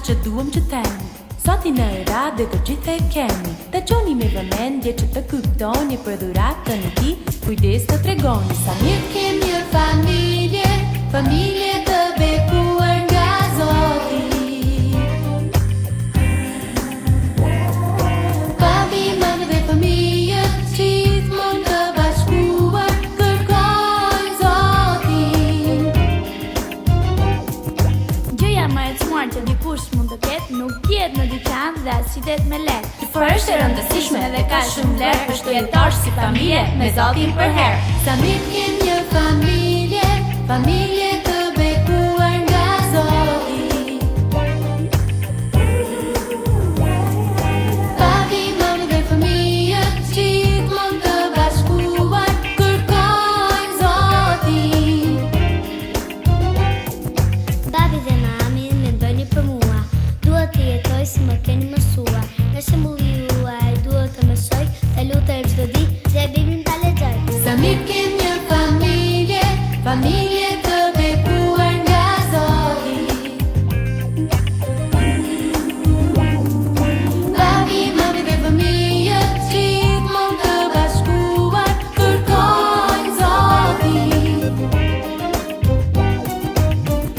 Që duam që temi Soti në era dhe të gjithë e kemi Ta qoni me vëmendje që të kuptoni Për dhuratën e ti kujdes të tregoni Sa mirë kemi një familje Familje të bekuar nga Zoti Papi, mami dhe fëmijët Gjithmonë të bashkuar Kërkojnë Zotin Gjëja më e çmuar që dikush mund të ketë nuk jetë në dyqan dhe as qitet me lek. Por është e rëndësishme dhe ka shumë vlerë për të jetosh si familje me Zotin për herë. Sa mirë kem një familje, familje të bekuar nga Zoti. Papi, mami dhe fëmijët gjithmonë të bashkuar kërkojnë Zotin. Papi dhe mami mendojnë për mua, duhet të jetoj si më keni mësuar. Në shembulli juaj duhet të mësoj, të lutem çdo ditë dhe Biblën ta lexoj. Sa mirë kem një familje, familje të bekuar nga Zoti. Papi, mami dhe fëmijët gjithmonë të bashkuar kërkojnë Zotin.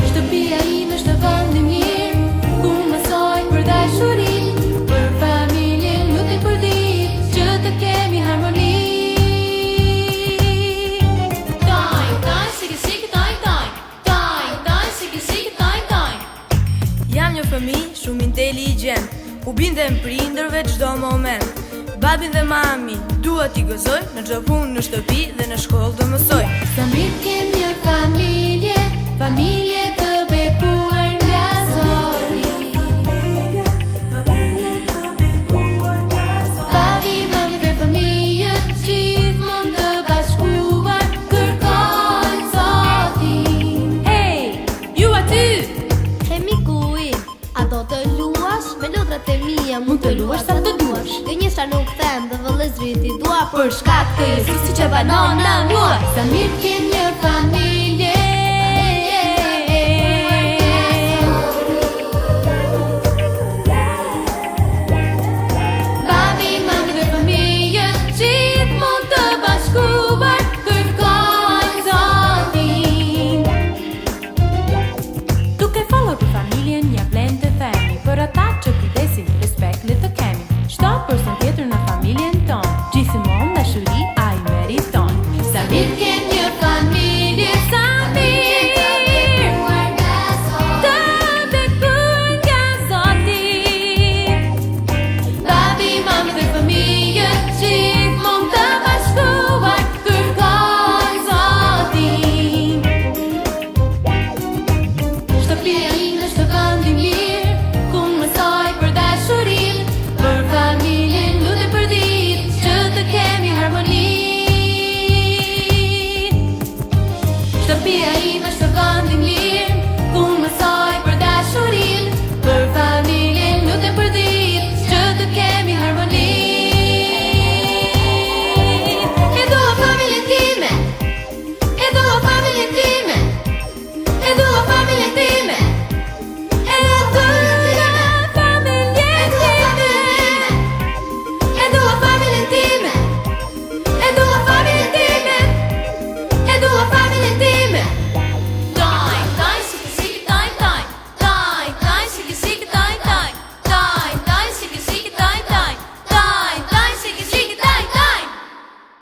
Shtëpia ime është vend i mirë, ku mësoj për dashurinë, për familjen lutem për ditë që të kemi harmoni. Jam një fëmijë shumë inteligjent, u bindem prindërve çdo moment. Babin dhe mamin dua t'i gëzoj, në çdo punë në shtëpi dhe në shkollë të mësoj. Sa mirë kem një familje, familje të bekuar nga Zoti. Papi, mami dhe fëmijët gjithmonë të bashkuar kërkojnë Zotin. Hey, ju aty! Miku im, a do të luash? Me lodrat e mia mund të luash sa të duash. Gënjeshtra nuk them dhe vëllezrit i dua Për shkak të Jezusit që banon në mua. Sa mirë kem një familje,